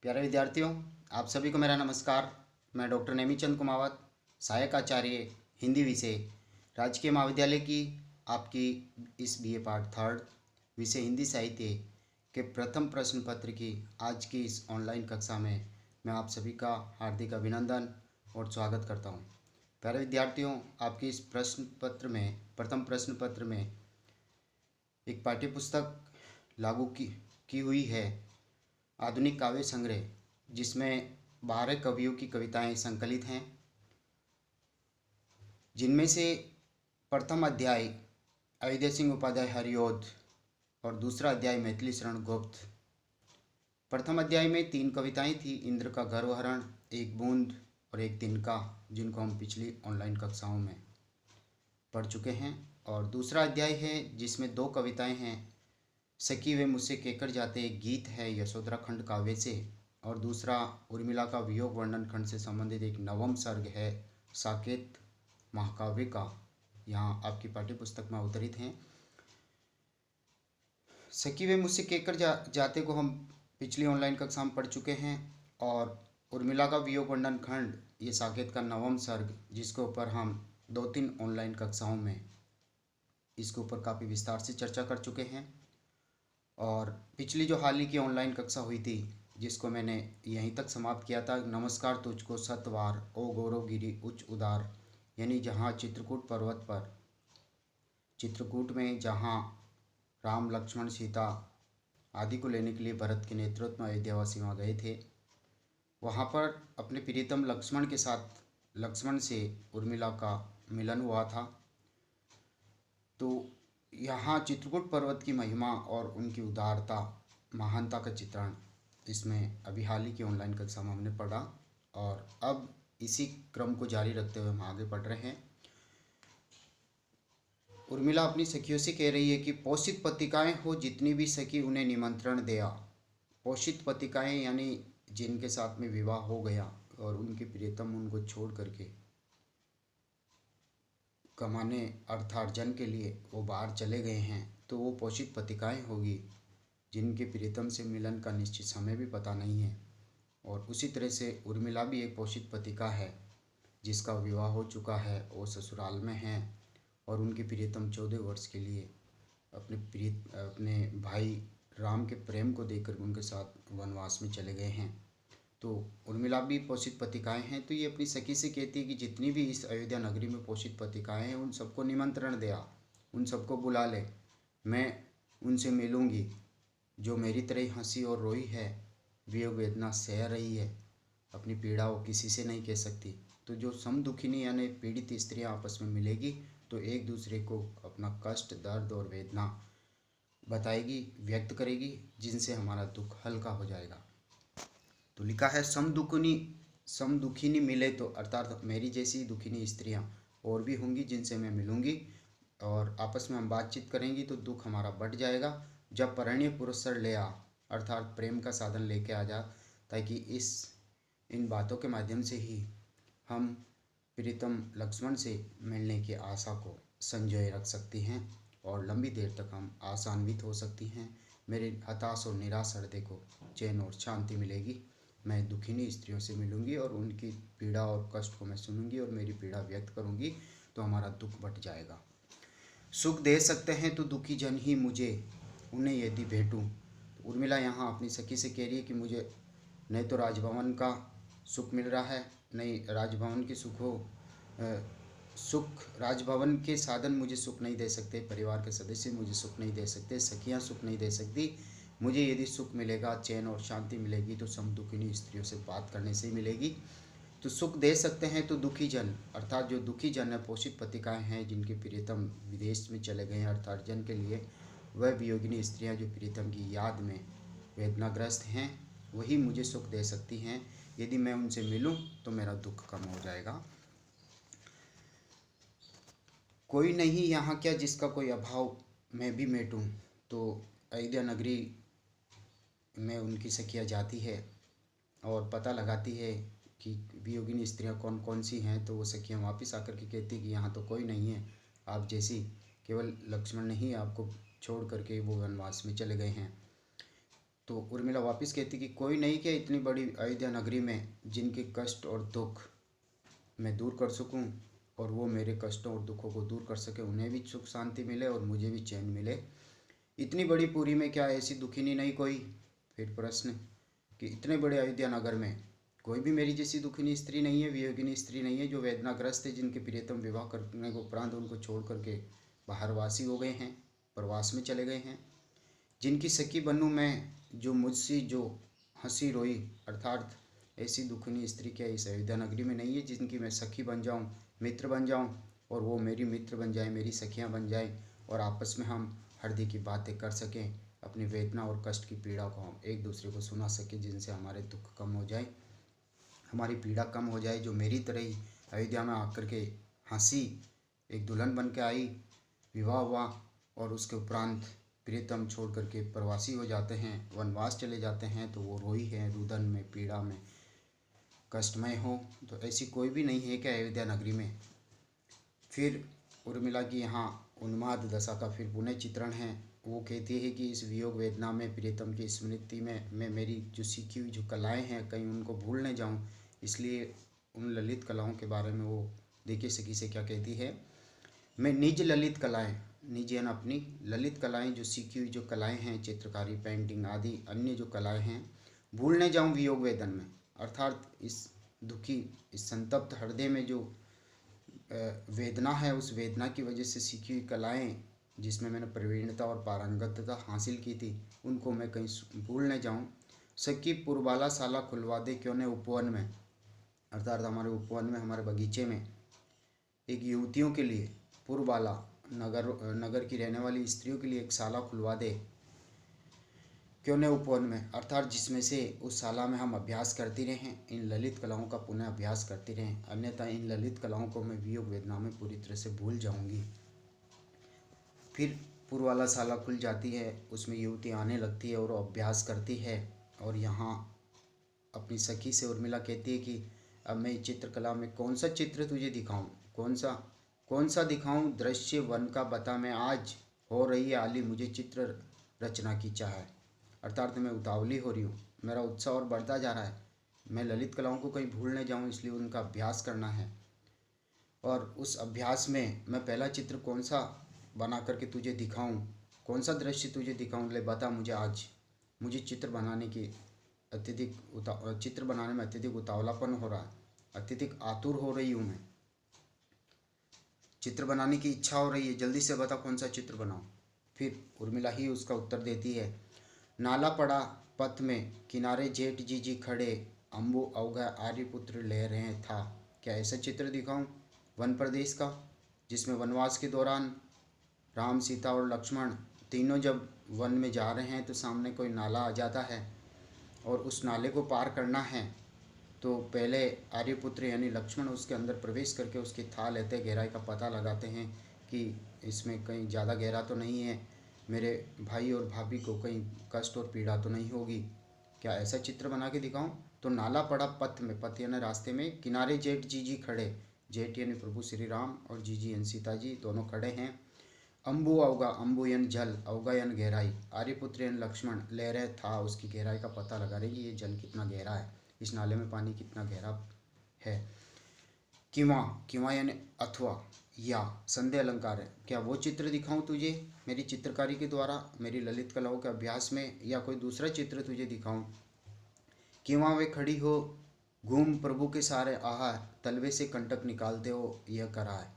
प्यारे विद्यार्थियों, आप सभी को मेरा नमस्कार। मैं डॉक्टर नेमीचंद कुमावत, सहायक आचार्य हिंदी विषय, राजकीय महाविद्यालय की आपकी इस बीए पार्ट थर्ड विषय हिंदी साहित्य के प्रथम प्रश्न पत्र की आज की इस ऑनलाइन कक्षा में मैं आप सभी का हार्दिक अभिनंदन और स्वागत करता हूं। प्यारे विद्यार्थियों, आपकी इस प्रथम प्रश्न पत्र में एक पाठ्यपुस्तक लागू की हुई है, आधुनिक काव्य संग्रह, जिसमें 12 कवियों की कविताएं संकलित हैं, जिनमें से प्रथम अध्याय अयोध्या सिंह उपाध्याय हरिऔध और दूसरा अध्याय मैथिली शरण गुप्त। प्रथम अध्याय में 3 कविताएं थी, इंद्र का गर्वहरण, एक बूंद और एक तिनका, जिनको हम पिछली ऑनलाइन कक्षाओं में पढ़ चुके हैं। और दूसरा अध्याय है जिसमें 2 कविताएं हैं, सखी वे मुझसे कहकर जाते, एक गीत है यशोधरा खंड काव्य से, और दूसरा उर्मिला का वियोग वर्णन खंड से संबंधित एक नवम सर्ग है साकेत महाकाव्य का, यहाँ आपकी पाठ्यपुस्तक में अवतरित हैं। सखी वे मुझसे कहकर जाते को हम पिछली ऑनलाइन कक्षा में पढ़ चुके हैं, और उर्मिला का वियोग वर्णन खंड ये साकेत का नवम सर्ग, जिसके ऊपर हम 2-3 ऑनलाइन कक्षाओं में इसके ऊपर काफ़ी विस्तार से चर्चा कर चुके हैं। और पिछली जो हाल ही की ऑनलाइन कक्षा हुई थी, जिसको मैंने यहीं तक समाप्त किया था, नमस्कार तुझको सतवार ओ गौरवगिरी उच्च उदार, यानी जहाँ चित्रकूट पर्वत पर, चित्रकूट में जहाँ राम लक्ष्मण सीता आदि को लेने के लिए भरत के नेतृत्व में अयोध्यावासी वहाँ गए थे, वहाँ पर अपने प्रियतम लक्ष्मण के साथ लक्ष्मण से उर्मिला का मिलन हुआ था। तो यहाँ चित्रकूट पर्वत की महिमा और उनकी उदारता, महानता का चित्रण इसमें अभी हाल ही की ऑनलाइन कक्षा में हमने पढ़ा, और अब इसी क्रम को जारी रखते हुए हम आगे बढ़ रहे हैं। उर्मिला अपनी सखियों से कह रही है कि पोषित पत्रिकाएं हो जितनी भी सखी उन्हें निमंत्रण दिया। पोषित पत्रिकाएं यानी जिनके साथ में विवाह हो गया और उनके प्रियतम उनको छोड़ करके कमाने अर्थार्जन के लिए वो बाहर चले गए हैं, तो वो पोषित पत्रिकाएं होगी जिनके प्रियतम से मिलन का निश्चित समय भी पता नहीं है। और उसी तरह से उर्मिला भी एक पोषित पत्रिका है जिसका विवाह हो चुका है, वो ससुराल में है, और उनके प्रियतम 14 वर्ष के लिए अपने भाई राम के प्रेम को देकर उनके साथ वनवास में चले गए हैं। तो उर्मिला भी पोषित पत्रिकाएं हैं। तो ये अपनी सखी से कहती है कि जितनी भी इस अयोध्या नगरी में पोषित पत्रिकाएं हैं, उन सबको निमंत्रण दिया, उन सबको बुला ले, मैं उनसे मिलूंगी। जो मेरी तरह हंसी और रोई है, वियोग वेदना सह रही है, अपनी पीड़ा वो किसी से नहीं कह सकती। तो जो समदुखिनी यानी पीड़ित स्त्रियां आपस में मिलेगी तो एक दूसरे को अपना कष्ट, दर्द और वेदना बताएगी, व्यक्त करेगी, जिनसे हमारा दुख हल्का हो जाएगा। तो लिखा है समदुखिनी मिले तो, अर्थात मेरी जैसी दुखिनी स्त्रियां और भी होंगी जिनसे मैं मिलूंगी, और आपस में हम बातचीत करेंगी तो दुख हमारा बढ़ जाएगा। जब परिणय पुरस्सर ले आ, अर्थात प्रेम का साधन लेके आ जा, ताकि इन बातों के माध्यम से ही हम प्रीतम लक्ष्मण से मिलने की आशा को संजोए रख सकती हैं और लंबी देर तक हम आशान्वित हो सकती हैं। मेरे हताश और निराश हृदय को चैन और शांति मिलेगी। मैं दुखिनी स्त्रियों से मिलूंगी और उनकी पीड़ा और कष्ट को मैं सुनूंगी और मेरी पीड़ा व्यक्त करूंगी, तो हमारा दुख बढ़ जाएगा। सुख दे सकते हैं तो दुखी जन ही मुझे, उन्हें यदि भेटूं। तो उर्मिला यहाँ अपनी सखी से कह रही है कि मुझे नहीं तो राजभवन का सुख मिल रहा है, नहीं राजभवन के सुख राजभवन के साधन मुझे सुख नहीं दे सकते, परिवार के सदस्य मुझे सुख नहीं दे सकते, सखियाँ सुख नहीं दे सकती। मुझे यदि सुख मिलेगा, चैन और शांति मिलेगी, तो समदुखिनी स्त्रियों से बात करने से ही मिलेगी। तो सुख दे सकते हैं तो दुखी जन, अर्थात जो दुखी जन है, पोषित पत्रिकाएं हैं जिनके प्रियतम विदेश में चले गए हैं अर्थार्जन के लिए, वह वियोगिनी स्त्रियां जो प्रियतम की याद में वेदनाग्रस्त हैं, वही मुझे सुख दे सकती हैं। यदि मैं उनसे मिलूं तो मेरा दुख कम हो जाएगा। कोई नहीं यहाँ क्या जिसका कोई अभाव मैं भी मेटूं। तो अयोध्या नगरी में उनकी सखियाँ जाती है और पता लगाती है कि वियोगिनी स्त्रियाँ कौन कौन सी हैं। तो वो सखियाँ वापस आकर के कहती कि यहाँ तो कोई नहीं है आप जैसी, केवल लक्ष्मण नहीं आपको छोड़ करके वो वनवास में चले गए हैं। तो उर्मिला वापस कहती कि कोई नहीं क्या इतनी बड़ी अयोध्या नगरी में जिनके कष्ट और दुख मैं दूर कर सकूं, और वो मेरे कष्टों और दुखों को दूर कर सके, उन्हें भी सुख शांति मिले और मुझे भी चैन मिले। इतनी बड़ी पुरी में क्या ऐसी दुखिनी नहीं कोई? फिर प्रश्न कि इतने बड़े अयोध्या नगर में कोई भी मेरी जैसी दुखिनी स्त्री नहीं है, वियोगिनी स्त्री नहीं है, जो वेदनाग्रस्त है, जिनके प्रियतम विवाह करने के उपरांत उनको छोड़ करके बाहरवासी हो गए हैं, प्रवास में चले गए हैं, जिनकी सखी बनूं मैं, जो मुझसे जो हंसी रोई, अर्थात ऐसी दुखनी स्त्री क्या इस अयोध्या नगरी में नहीं है जिनकी मैं सखी बन जाऊं, मित्र बन जाऊं, और वो मेरी मित्र बन जाए, मेरी सखियां बन जाए, और आपस में हम हृदय की बातें कर सकें, अपनी वेदना और कष्ट की पीड़ा को हम एक दूसरे को सुना सकें, जिनसे हमारे दुख कम हो जाए, हमारी पीड़ा कम हो जाए। जो मेरी तरह ही अयोध्या में आकर के हंसी, एक दुल्हन बन के आई, विवाह हुआ, और उसके उपरांत प्रियतम छोड़ करके प्रवासी हो जाते हैं, वनवास चले जाते हैं, तो वो रोई है, रुदन में, पीड़ा में, कष्टमय हो, तो ऐसी कोई भी नहीं है क्या अयोध्या नगरी में? फिर उर्मिला की यहाँ उन्माद दशा का फिर पुनः चित्रण है। वो कहती है कि इस वियोग वेदना में, प्रियतम की स्मृति में मैं मेरी जो सीखी हुई जो कलाएं हैं कहीं उनको भूल न जाऊं, इसलिए उन ललित कलाओं के बारे में वो देखिए सखी से क्या कहती है। मैं निज ललित कलाएं, निज यानी अपनी ललित कलाएं, जो सीखी हुई जो कलाएं हैं, चित्रकारी, पेंटिंग आदि अन्य जो कलाएं हैं, भूल न जाऊं वियोग वेदन में, अर्थात इस दुखी, इस संतप्त हृदय में जो वेदना है, उस वेदना की वजह से सीखी हुई कलाएं, जिसमें मैंने प्रवीणता और पारंगतता हासिल की थी, उनको मैं कहीं भूल न जाऊं। सखी पुरबाला साला खुलवा दे क्यों ने उपवन में, अर्थात हमारे उपवन में, हमारे बगीचे में एक युवतियों के लिए, पुरबाला नगर नगर की रहने वाली स्त्रियों के लिए एक शाला खुलवा दे, क्यों न उपवन में, अर्थात जिसमें से उस शाला में हम अभ्यास करती रहें, इन ललित कलाओं का पुनः अभ्यास करती रहें, अन्यथा इन ललित कलाओं को मैं वियोग वेदना में पूरी तरह से भूल जाऊंगी। फिर पूर्व वाला शाला खुल जाती है, उसमें युवती आने लगती है और वो अभ्यास करती है, और यहाँ अपनी सखी से उर्मिला कहती है कि अब मैं चित्रकला में कौन सा चित्र तुझे दिखाऊं, कौन सा दिखाऊं दृश्य वन का, बता मैं आज, हो रही है आली मुझे चित्र रचना की चाह है, अर्थात मैं उतावली हो रही हूँ, मेरा उत्साह और बढ़ता जा रहा है, मैं ललित कलाओं को कहीं भूल न जाऊँ, इसलिए उनका अभ्यास करना है, और उस अभ्यास में मैं पहला चित्र कौन सा बना करके तुझे दिखाऊं, कौन सा दृश्य तुझे दिखाऊं, ले बता मुझे आज, मुझे चित्र बनाने की चित्र बनाने में अत्यधिक उतावलापन हो रहा है, अत्यधिक आतुर हो रही हूँ मैं, चित्र बनाने की इच्छा हो रही है, जल्दी से बता कौन सा चित्र बनाऊं। फिर उर्मिला ही उसका उत्तर देती है, नाला पड़ा पथ में, किनारे जेठ जी खड़े, अम्बु अवघा आर्यपुत्र ले रहे था, क्या ऐसा चित्र दिखाऊं वन प्रदेश का, जिसमें वनवास के दौरान राम, सीता और लक्ष्मण तीनों जब वन में जा रहे हैं तो सामने कोई नाला आ जाता है, और उस नाले को पार करना है, तो पहले आर्यपुत्र यानी लक्ष्मण उसके अंदर प्रवेश करके उसकी था लेते, गहराई का पता लगाते हैं कि इसमें कहीं ज़्यादा गहरा तो नहीं है, मेरे भाई और भाभी को कहीं कष्ट और पीड़ा तो नहीं होगी, क्या ऐसा चित्र बना के दिखाऊं। तो नाला पड़ा पथ में, पथ यानी रास्ते में, किनारे जेठ जी खड़े, जेठ यानी प्रभु श्री राम, और जी यानी सीता जी दोनों खड़े हैं, अम्बु अवगा, अम्बु यानी जल, अवगा यानी गहराई, आर्यपुत्र यानी लक्ष्मण ले रहे था, उसकी गहराई का पता लगा रहे कि ये जल कितना गहरा है, इस नाले में पानी कितना गहरा है। किवा, किवा यानी अथवा या संदेह अलंकार है, क्या वो चित्र दिखाऊं तुझे मेरी चित्रकारी के द्वारा, मेरी ललित कलाओं के अभ्यास में, या कोई दूसरा चित्र तुझे दिखाऊं। किवा वे खड़ी हो घूम प्रभु के सारे आहा, तलवे से कंटक निकालते हो यह करा है,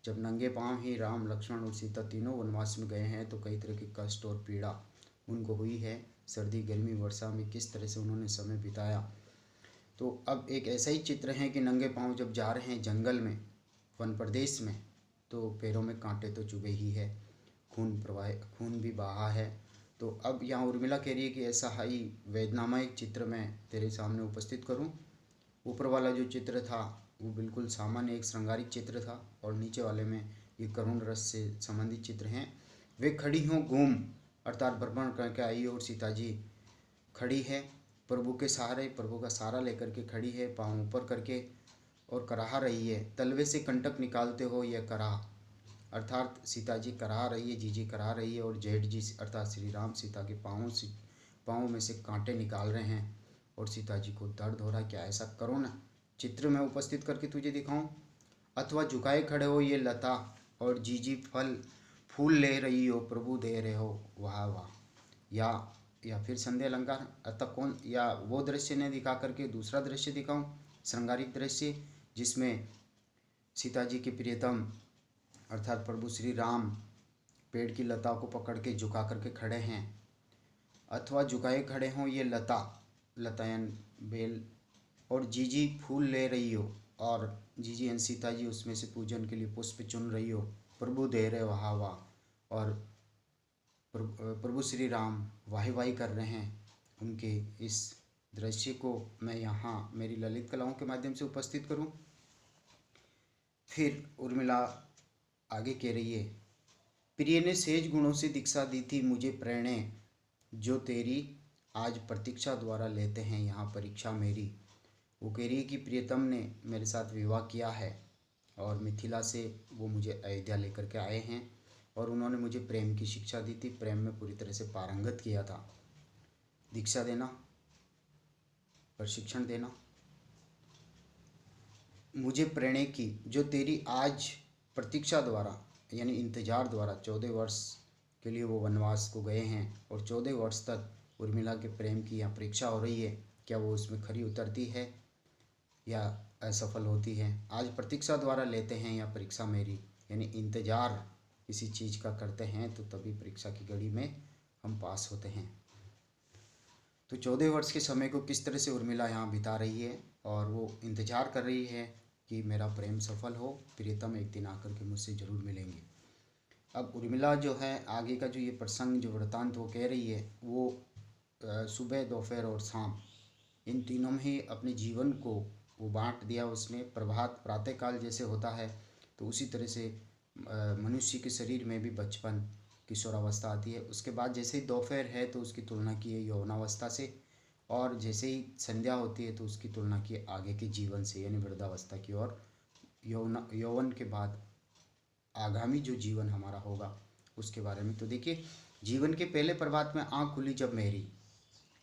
जब नंगे पांव ही राम, लक्ष्मण और सीता तीनों वनवास में गए हैं तो कई तरह की कष्ट और पीड़ा उनको हुई है, सर्दी, गर्मी, वर्षा में किस तरह से उन्होंने समय बिताया। तो अब एक ऐसा ही चित्र है कि नंगे पांव जब जा रहे हैं जंगल में, वन प्रदेश में, तो पैरों में कांटे तो चुभे ही है, खून भी बहा है। तो अब यहाँ उर्मिला कह रही है कि ऐसा ही वेदनामय चित्र मैं तेरे सामने उपस्थित करूँ। ऊपर वाला जो चित्र था वो बिल्कुल सामान्य एक श्रृंगारिक चित्र था, और नीचे वाले में ये करुण रस से संबंधित चित्र हैं। वे खड़ी हों घूम, अर्थात भ्रमण करके आई और सीता जी खड़ी है, प्रभु के सहारे, प्रभु का सहारा लेकर के खड़ी है, पाँव ऊपर करके, और कराह रही है, तलवे से कंटक निकालते हो यह कराह, अर्थात सीता जी कराह रही है, जी कराह रही है, और जेठ जी अर्थात श्री राम सीता के पाँवों से पाँव में से कांटे निकाल रहे हैं और सीता जी को दर्द हो रहा है। क्या ऐसा करुण चित्र मैं उपस्थित करके तुझे दिखाऊं? अथवा झुकाए खड़े हो ये लता और जीजी फल फूल ले रही हो, प्रभु दे रहे हो वाह वाह। या फिर संध्या अलंकार, अतः कौन, या वो दृश्य ने दिखा करके दूसरा दृश्य दिखाऊं, श्रृंगारिक दृश्य, जिसमें सीता जी के प्रियतम अर्थात प्रभु श्री राम पेड़ की लता को पकड़ के झुका करके खड़े हैं। अथवा झुकाए खड़े हों ये लतायन बेल, और जीजी फूल ले रही हो, और जीजी एन सीता जी उसमें से पूजन के लिए पुष्प चुन रही हो, प्रभु दे रहे वाह वाह, और प्रभु श्री राम वाही वाही कर रहे हैं। उनके इस दृश्य को मैं यहाँ मेरी ललित कलाओं के माध्यम से उपस्थित करूँ। फिर उर्मिला आगे कह रही है, प्रिय ने सेज गुणों से दीक्षा दी थी मुझे प्रेरणे, जो तेरी आज प्रतीक्षा द्वारा लेते हैं यहाँ परीक्षा मेरी। वो कह रही है कि प्रियतम ने मेरे साथ विवाह किया है और मिथिला से वो मुझे अयोध्या लेकर के आए हैं और उन्होंने मुझे प्रेम की शिक्षा दी थी, प्रेम में पूरी तरह से पारंगत किया था। दीक्षा देना, प्रशिक्षण देना मुझे प्रेरणा की, जो तेरी आज प्रतीक्षा द्वारा यानी इंतजार द्वारा 14 वर्ष के लिए वो वनवास को गए हैं और 14 वर्ष तक उर्मिला के प्रेम की यहाँ परीक्षा हो रही है, क्या वो उसमें खरी उतरती है या असफल होती है। आज प्रतीक्षा द्वारा लेते हैं या परीक्षा मेरी, यानी इंतजार किसी चीज़ का करते हैं तो तभी परीक्षा की घड़ी में हम पास होते हैं। तो 14 वर्ष के समय को किस तरह से उर्मिला यहाँ बिता रही है और वो इंतजार कर रही है कि मेरा प्रेम सफल हो, प्रियतम एक दिन आकर के मुझसे ज़रूर मिलेंगे। अब उर्मिला जो है आगे का जो ये प्रसंग जो वृत्तांत वो कह रही है वो सुबह दोपहर और शाम इन तीनों में ही अपने जीवन को वो बांट दिया उसने। प्रभात प्रातःकाल जैसे होता है तो उसी तरह से मनुष्य के शरीर में भी बचपन किशोरावस्था आती है, उसके बाद जैसे ही दोपहर है तो उसकी तुलना की है यौवनावस्था से, और जैसे ही संध्या होती है तो उसकी तुलना की आगे के जीवन से यानी वृद्धावस्था की, और यौवन के बाद आगामी जो जीवन हमारा होगा उसके बारे में। तो देखिए, जीवन के पहले प्रभात में आँख खुली जब मेरी,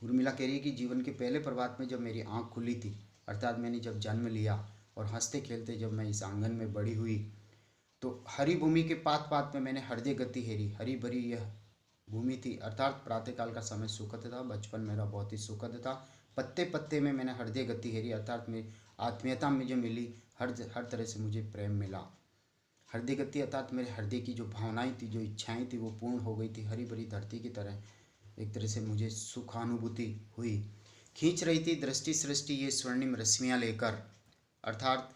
उर्मिला कह रही है कि जीवन के पहले प्रभात में जब मेरी आँख खुली थी, अर्थात मैंने जब जन्म लिया और हंसते खेलते जब मैं इस आंगन में बड़ी हुई, तो हरी भूमि के पात पात में मैंने हृदय गति हेरी। हरी भरी यह भूमि थी, अर्थात प्रातःकाल का समय सुखद था, बचपन मेरा बहुत ही सुखद था। पत्ते पत्ते में मैंने हृदय गति हेरी, अर्थात मेरी आत्मीयता मुझे मिली, हर तरह से मुझे प्रेम मिला। हृदय गति अर्थात मेरे हृदय की जो भावनाएं थी, जो इच्छाएं थी वो पूर्ण हो गई थी। हरी भरी धरती की तरह एक तरह से मुझे सुखानुभूति हुई। खींच रही थी दृष्टि सृष्टि ये स्वर्णिम रश्मियाँ लेकर, अर्थात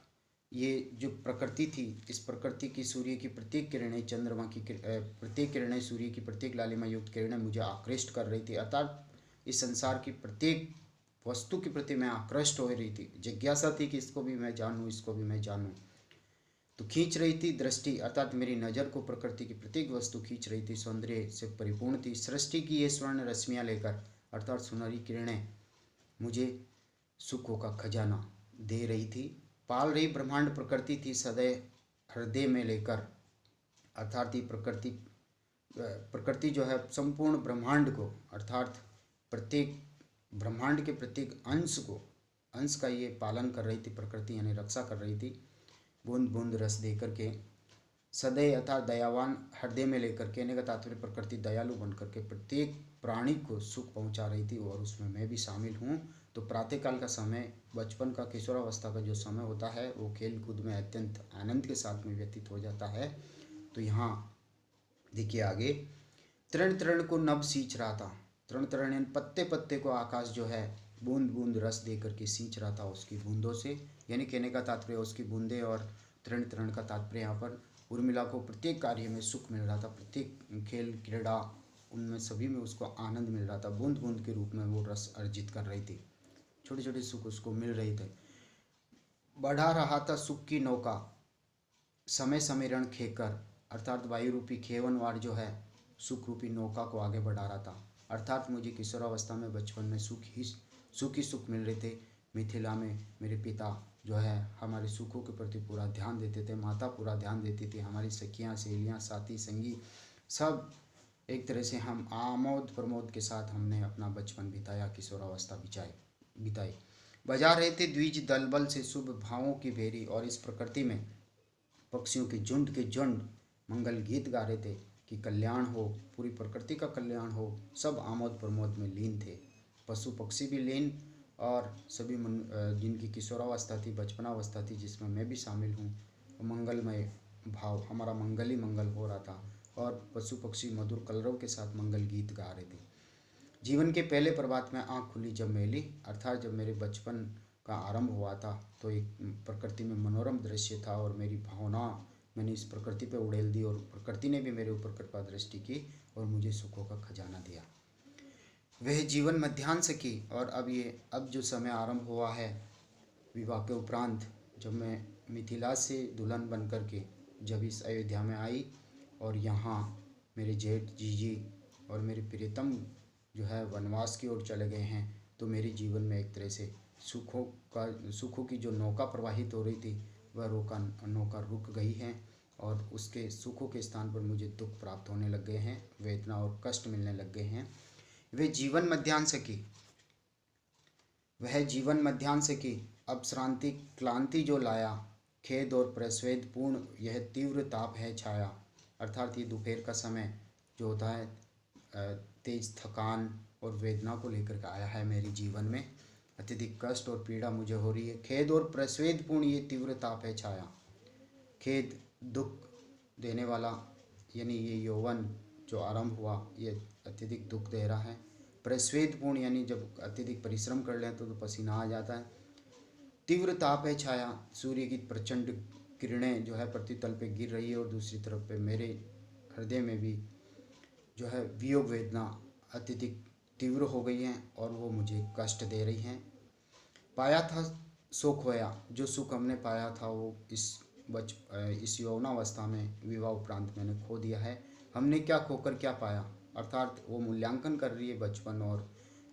ये जो प्रकृति थी, इस प्रकृति की सूर्य की प्रत्येक किरणें, चंद्रमा की प्रत्येक किरणें, सूर्य की प्रत्येक लालिमा युक्त किरणें मुझे आकृष्ट कर रही थी, अर्थात इस संसार की प्रत्येक वस्तु के प्रति मैं आकृष्ट हो रही थी। जिज्ञासा थी कि इसको भी मैं जानूँ, इसको भी मैं जानूँ। तो खींच रही थी दृष्टि अर्थात मेरी नज़र को प्रकृति की प्रत्येक वस्तु खींच रही थी, सौंदर्य से परिपूर्ण थी। सृष्टि की ये स्वर्ण रश्मियाँ लेकर अर्थात सुनहरी किरणें मुझे सुखों का खजाना दे रही थी। पाल रही ब्रह्मांड प्रकृति थी सदैव हृदय में लेकर, अर्थात ये प्रकृति जो है संपूर्ण ब्रह्मांड को, अर्थात प्रत्येक ब्रह्मांड के प्रत्येक अंश का ये पालन कर रही थी प्रकृति, यानी रक्षा कर रही थी। बूंद बूंद रस दे करके सदैव अर्थात दयावान हृदय में लेकर, कहने का तात्पर्य प्रकृति दयालु बन करके प्रत्येक प्राणी को सुख पहुंचा रही थी और उसमें मैं भी शामिल हूँ। तो प्रातःकाल का समय, बचपन का किशोरावस्था का जो समय होता है वो खेल कूद में अत्यंत आनंद के साथ में व्यतीत हो जाता है। तो यहाँ देखिए आगे, तृण तृण को नभ सींच रहा था। तृण तृण यानी पत्ते पत्ते को आकाश जो है बूंद बूंद रस दे करके सींच रहा था उसकी बूंदों से, यानी कहने का तात्पर्य उसकी बूंदे और तृण तृण का तात्पर्य यहाँ पर उर्मिला को प्रत्येक कार्य में सुख मिल रहा था, प्रत्येक खेल क्रीड़ा उनमें सभी में उसको आनंद मिल रहा था। बूंद बूंद के रूप में वो रस अर्जित कर रही थी, छोटे छोटे सुख उसको मिल रहे थे। बढ़ा रहा था सुख की नौका समय समीरण खेकर, अर्थात वायु रूपी खेवनवार जो है सुख रूपी नौका को आगे बढ़ा रहा था। अर्थात मुझे किशोरावस्था में बचपन में सुख ही सुख मिल रहे थे। मिथिला में मेरे पिता जो है हमारे सुखों के प्रति पूरा ध्यान देते थे, माता पूरा ध्यान देती थी, हमारी सखियाँ सहेलियाँ साथी संगी सब एक तरह से हम आमोद प्रमोद के साथ हमने अपना बचपन बिताया, किशोरावस्था बिताई। बजा रहे थे द्विज दलबल से शुभ भावों की भेरी, और इस प्रकृति में पक्षियों के झुंड मंगल गीत गा रहे थे कि कल्याण हो, पूरी प्रकृति का कल्याण हो। सब आमोद प्रमोद में लीन थे, पशु पक्षी भी लीन, और सभी जिनकी किशोरावस्था थी, बचपनावस्था थी, जिसमें मैं भी शामिल हूँ, मंगलमय भाव, हमारा मंगल ही मंगल हो रहा था। और पशु पक्षी मधुर कलरव के साथ मंगल गीत गा रहे थे। जीवन के पहले प्रभात में आँख खुली जब मेरी, अर्थात जब मेरे बचपन का आरंभ हुआ था, तो एक प्रकृति में मनोरम दृश्य था, और मेरी भावना मैंने इस प्रकृति पे उड़ेल दी, और प्रकृति ने भी मेरे ऊपर कृपा दृष्टि की और मुझे सुखों का खजाना दिया। वह जीवन मध्यांश की, और अब जो समय आरंभ हुआ है विवाह के उपरांत, जब मैं मिथिला से दुल्हन बन कर के जब इस अयोध्या में आई, और यहाँ मेरे जेठ जीजी और मेरे प्रियतम जो है वनवास की ओर चले गए हैं, तो मेरे जीवन में एक तरह से सुखों की जो नौका प्रवाहित हो रही थी, वह नौका रुक गई है, और उसके सुखों के स्थान पर मुझे दुख प्राप्त होने लग गए हैं, वेदना और कष्ट मिलने लग गए हैं। वह जीवन मध्यांश की अब श्रांति क्लांति जो लाया, खेद और प्रस्वेद पूर्ण यह तीव्र ताप है छाया। अर्थात ये दोपहर का समय जो होता है, तेज थकान और वेदना को लेकर के आया है मेरे जीवन में। अत्यधिक कष्ट और पीड़ा मुझे हो रही है। खेद और प्रस्वेद पूर्ण ये तीव्र ताप है छाया। खेद दुख देने वाला, यानी ये यौवन जो आरंभ हुआ, ये अत्यधिक दुख दे रहा है। प्रस्वेद पूर्ण यानी जब अत्यधिक परिश्रम कर लें तो पसीना आ जाता है। तीव्र ताप है छाया, सूर्य की प्रचंड किरणें जो है प्रतितल पे गिर रही है, और दूसरी तरफ पे मेरे हृदय में भी जो है वियोग वेदना अत्यधिक तीव्र हो गई हैं, और वो मुझे कष्ट दे रही हैं। पाया था सो खोया, जो सुख हमने पाया था वो इस यौवनावस्था में विवाह उपरांत मैंने खो दिया है। हमने क्या खोकर क्या पाया, अर्थात वो मूल्यांकन कर रही है बचपन और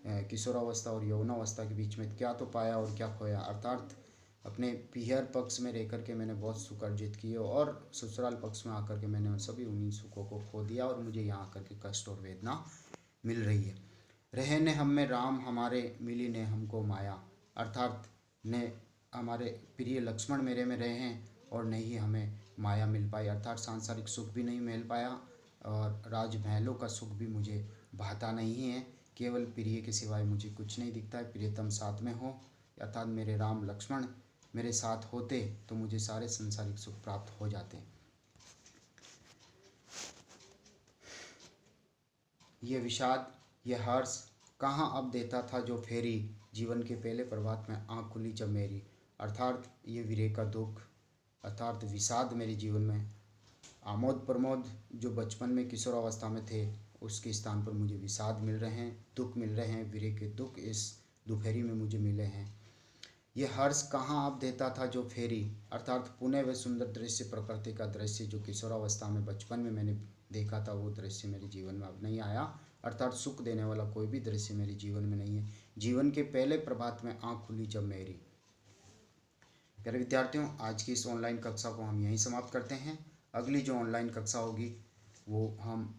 किशोरावस्था और यौवनावस्था के बीच में क्या तो पाया और क्या खोया। अर्थात अपने पीहर पक्ष में रह कर के मैंने बहुत सुख अर्जित किए, और ससुराल पक्ष में आकर के मैंने सभी उन्हीं सुखों को खो दिया, और मुझे यहाँ आकर के कष्ट और वेदना मिल रही है। रहे ने हम में राम हमारे, मिली ने हमको माया। अर्थात ने हमारे प्रिय लक्ष्मण मेरे में रहे हैं, और नहीं ही हमें माया मिल पाई, अर्थात सांसारिक सुख भी नहीं मिल पाया, और राजमहलों का सुख भी मुझे भाता नहीं है। केवल प्रिय के सिवाय मुझे कुछ नहीं दिखता है। प्रियतम साथ में हो, अर्थात मेरे राम लक्ष्मण मेरे साथ होते तो मुझे सारे संसारिक सुख प्राप्त हो जाते। ये विषाद, ये हर्ष कहाँ अब देता था जो फेरी, जीवन के पहले प्रभात में आँख खुली जब मेरी। अर्थात ये विरह का दुख, अर्थात विषाद मेरे जीवन में, आमोद प्रमोद जो बचपन में किशोरावस्था में थे, उसके स्थान पर मुझे विषाद मिल रहे हैं, दुख मिल रहे हैं। विरह के दुख इस दोपहरी में मुझे मिले हैं। ये हर्ष कहाँ अब देता था जो फेरी, अर्थात पुनः वह सुंदर दृश्य, प्रकृति का दृश्य जो किशोरावस्था में बचपन में मैंने देखा था, वो दृश्य मेरे जीवन में अब नहीं आया। अर्थात सुख देने वाला कोई भी दृश्य मेरे जीवन में नहीं है। जीवन के पहले प्रभात में आँख खुली जब मेरी। प्यारे विद्यार्थियों, आज की इस ऑनलाइन कक्षा को हम यहीं समाप्त करते हैं। अगली जो ऑनलाइन कक्षा होगी वो हम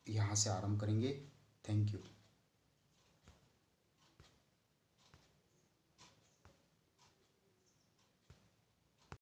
यहाँ से आरंभ करेंगे। Thank you.